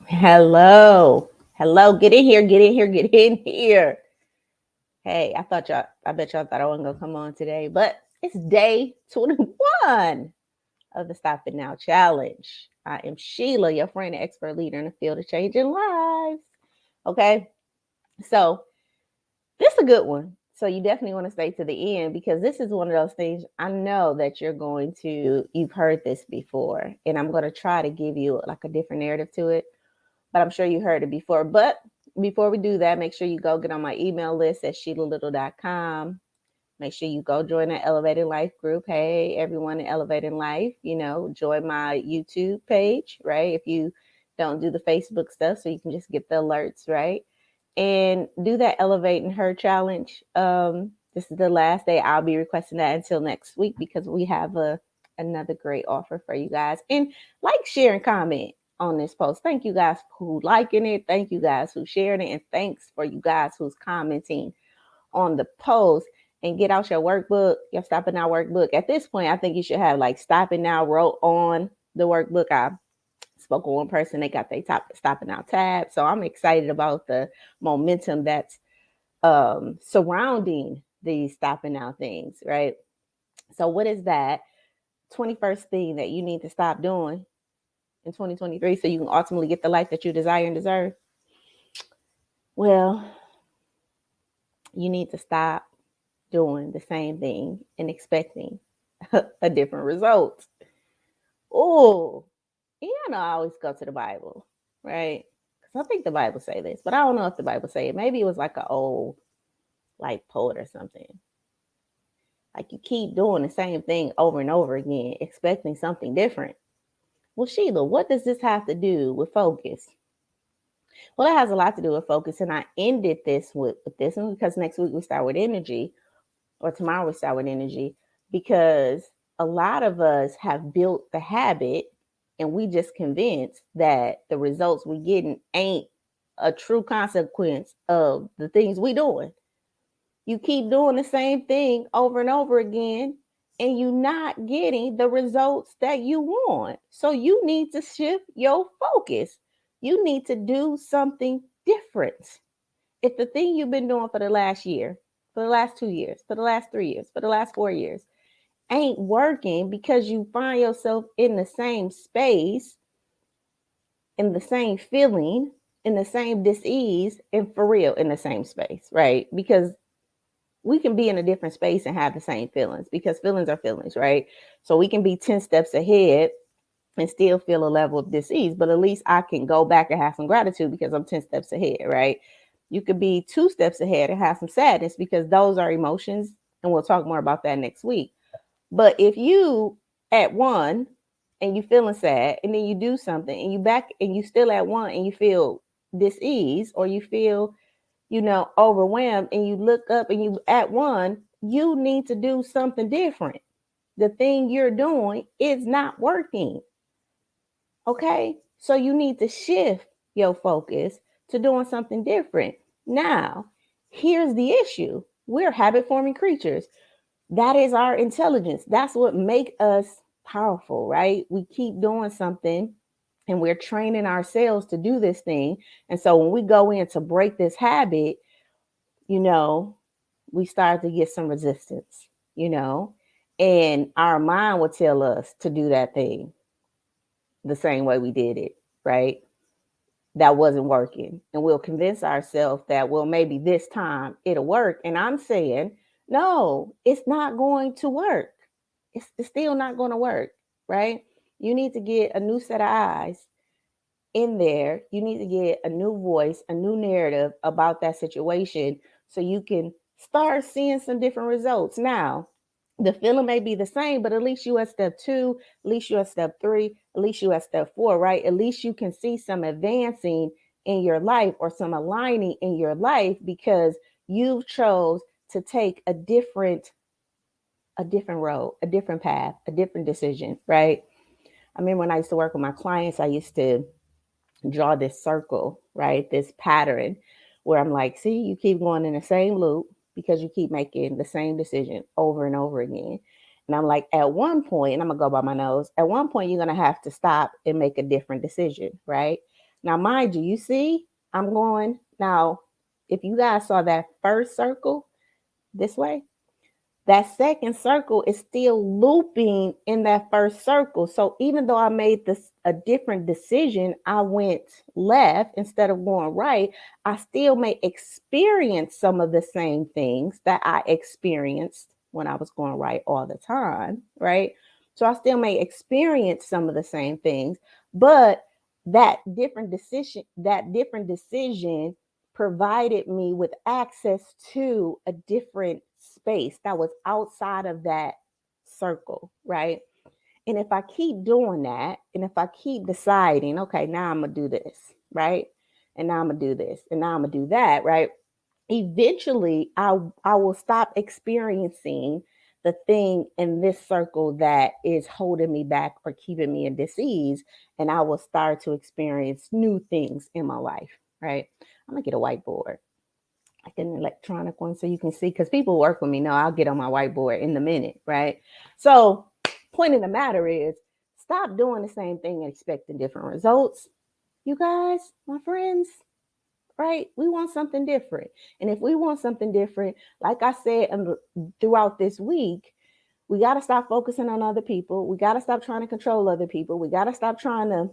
Hello. Hello. Get in here. Get in here. Get in here. Hey, I bet y'all thought I wasn't going to come on today, but it's day 21 of the Stop It Now Challenge. I am Sheila, your friend and expert leader in the field of changing lives. Okay. So this is a good one. So you definitely want to stay to the end because this is one of those things I know that you've heard this before, and I'm going to try to give you like a different narrative to it, but I'm sure you heard it before. But before we do that, make sure you go get on my email list at SheilaLittle.com. Make sure you go join the Elevated Life group. Hey, everyone in Elevating Life, join my YouTube page, right? If you don't do the Facebook stuff, so you can just get the alerts, right? And do that Elevating Her challenge. This is the last day. I'll be requesting that until next week because we have another great offer for you guys. And like, share, and comment on this post. Thank you guys who liking it. Thank you guys who sharing it. And thanks for you guys who's commenting on the post. And get out your workbook, your Stopping Now workbook. At this point, I think you should have like Stopping Now wrote on the workbook. I spoke with one person, they got their top Stopping Now tab. So I'm excited about the momentum that's surrounding these Stopping Now things, right? So what is that 21st thing that you need to stop doing in 2023 so you can ultimately get the life that you desire and deserve? Well, you need to stop doing the same thing and expecting a different result. Oh, I always go to the Bible, right? Because I think the Bible say this, but I don't know if the Bible say it. Maybe it was like an old like poet or something. Like you keep doing the same thing over and over again, expecting something different. Well, Sheila, what does this have to do with focus? Well, it has a lot to do with focus, and I ended this with this one because next week we start with energy, or tomorrow we start with energy, because a lot of us have built the habit and we just convinced that the results we getting ain't a true consequence of the things we doing. You keep doing the same thing over and over again and you're not getting the results that you want. So you need to shift your focus. You need to do something different. If the thing you've been doing for the last year, for the last 2 years, for the last 3 years, for the last 4 years ain't working because you find yourself in the same space, in the same feeling, in the same dis-ease, and for real in the same space, right? Because we can be in a different space and have the same feelings because feelings are feelings, right? So we can be 10 steps ahead and still feel a level of dis-ease, but at least I can go back and have some gratitude because I'm 10 steps ahead, right? You could be 2 steps ahead and have some sadness because those are emotions, and we'll talk more about that next week. But if you at one and you feeling sad and then you do something and you back and you still at one and you feel dis-ease or you feel overwhelmed and you look up and you at one, you need to do something different. The thing you're doing is not working. Okay? So you need to shift your focus to doing something different. Now, here's the issue. We're habit forming creatures. That is our intelligence. That's what make us powerful, right? We keep doing something and we're training ourselves to do this thing. And so when we go in to break this habit, you know, we start to get some resistance, you know, and our mind will tell us to do that thing the same way we did it, right? That wasn't working. And we'll convince ourselves that, well, maybe this time it'll work. And I'm saying, no, it's not going to work. It's still not going to work, right? You need to get a new set of eyes in there. You need to get a new voice, a new narrative about that situation so you can start seeing some different results. Now, the feeling may be the same, but at least you at step two, at least you at step three, at least you at step four, right? At least you can see some advancing in your life or some aligning in your life because you chose to take a different road, a different path, a different decision, right? I remember when I used to work with my clients, I used to draw this circle, right? This pattern where I'm like, see, you keep going in the same loop because you keep making the same decision over and over again. And I'm like, at one point, and I'm gonna go by my nose, at one point, you're gonna have to stop and make a different decision, right? Now, mind you, you see, I'm going now. If you guys saw that first circle this way, that second circle is still looping in that first circle. So even though I made this a different decision, I went left instead of going right, I still may experience some of the same things that I experienced when I was going right all the time, right? So I still may experience some of the same things, but that different decision provided me with access to a different space that was outside of that circle, right? And if I keep doing that, and if I keep deciding, okay, now I'm gonna do this, right? And now I'm gonna do this, and now I'm gonna do that, right? Eventually, I will stop experiencing the thing in this circle that is holding me back or keeping me in disease, and I will start to experience new things in my life, right? I'm gonna get a whiteboard, like an electronic one, so you can see, because people work with me know I'll get on my whiteboard in a minute, right? So point of the matter is, stop doing the same thing and expecting different results. You guys, my friends, right? We want something different. And if we want something different, like I said throughout this week, we got to stop focusing on other people. We got to stop trying to control other people. We got to stop trying to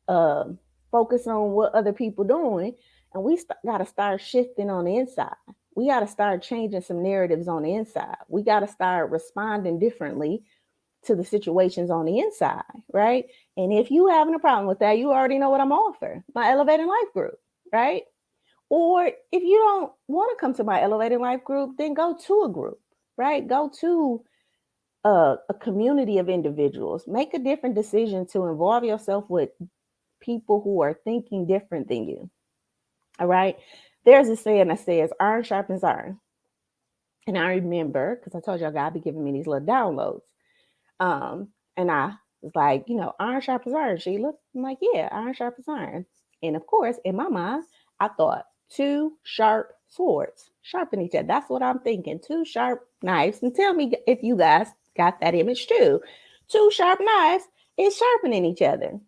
uh, focus on what other people doing, and we got to start shifting on the inside. We got to start changing some narratives on the inside. We got to start responding differently to the situations on the inside, right? And if you having a problem with that, you already know what I'm offering, my Elevating Life group, right? Or if you don't want to come to my Elevating Life group, then go to a group, right? Go to a community of individuals. Make a different decision to involve yourself with people who are thinking different than you. All right. There's a saying that says iron sharpens iron. And I remember, because I told y'all God be giving me these little downloads. And I was like, iron sharpens iron, Sheila. I'm like, yeah, iron sharpens iron. And of course, in my mind, I thought two sharp swords sharpen each other. That's what I'm thinking. Two sharp knives. And tell me if you guys got that image too. Two sharp knives is sharpening each other.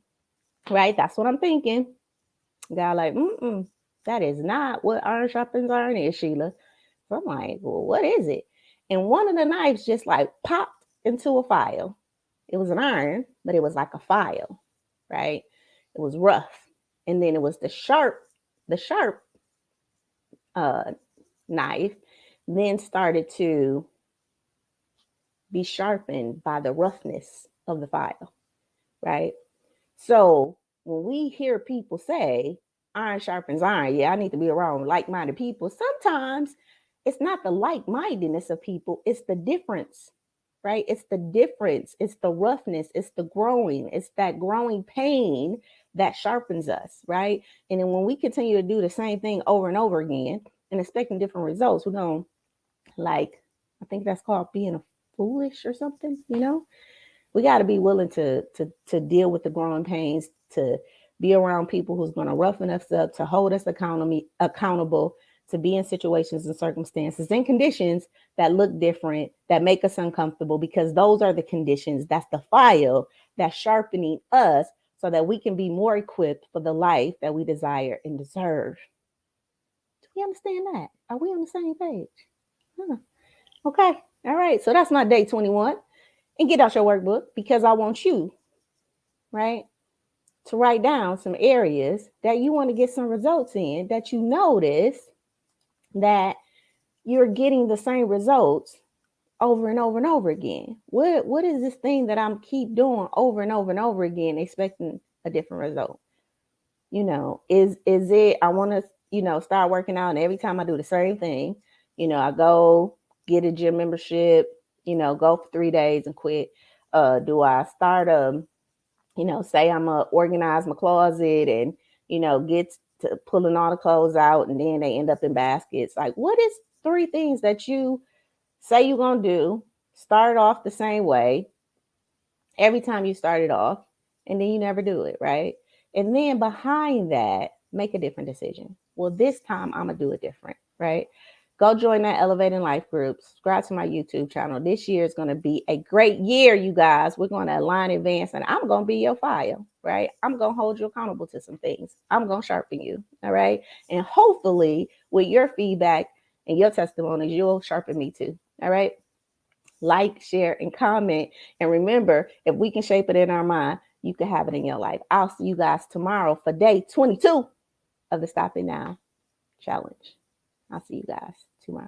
Right? That's what I'm thinking. God, like, that is not what iron sharpens iron is, Sheila. So I'm like, well, what is it? And one of the knives just like popped into a file. It was an iron, but it was like a file, right? It was rough. And then it was the sharp uh, knife then started to be sharpened by the roughness of the file, right? So when we hear people say iron sharpens iron, yeah, I need to be around like-minded people. Sometimes it's not the like-mindedness of people, it's the difference, right? It's the difference, it's the roughness, it's the growing, it's that growing pain that sharpens us, right? And then when we continue to do the same thing over and over again and expecting different results, we're going like, I think that's called being a foolish or something. We got to be willing to deal with the growing pains, to be around people who's going to roughen us up, to hold us accountable, to be in situations and circumstances and conditions that look different, that make us uncomfortable, because those are the conditions, that's the file that's sharpening us so that we can be more equipped for the life that we desire and deserve. Do we understand that? Are we on the same page? Huh. Okay. All right. So that's my day 21. And get out your workbook, because I want you, right, to write down some areas that you want to get some results in, that you notice that you're getting the same results over and over and over again. What is this thing that I'm keep doing over and over and over again, expecting a different result? Is it I want to, start working out, and every time I do the same thing, I go get a gym membership, go for 3 days and quit. Do I start say I'm gonna organize my closet and get to pulling all the clothes out, and then they end up in baskets? Like, what is 3 things that you say you're gonna do, start off the same way every time you start it off, and then you never do it, right? And then behind that, make a different decision. Well, this time I'm gonna do it different, right? Go join that Elevating Life group. Subscribe to my YouTube channel. This year is going to be a great year, you guys. We're going to align, advance, and I'm going to be your fire, right? I'm going to hold you accountable to some things. I'm going to sharpen you, all right? And hopefully, with your feedback and your testimonies, you'll sharpen me too, all right? Like, share, and comment. And remember, if we can shape it in our mind, you can have it in your life. I'll see you guys tomorrow for day 22 of the Stop It Now Challenge. I'll see you guys tomorrow.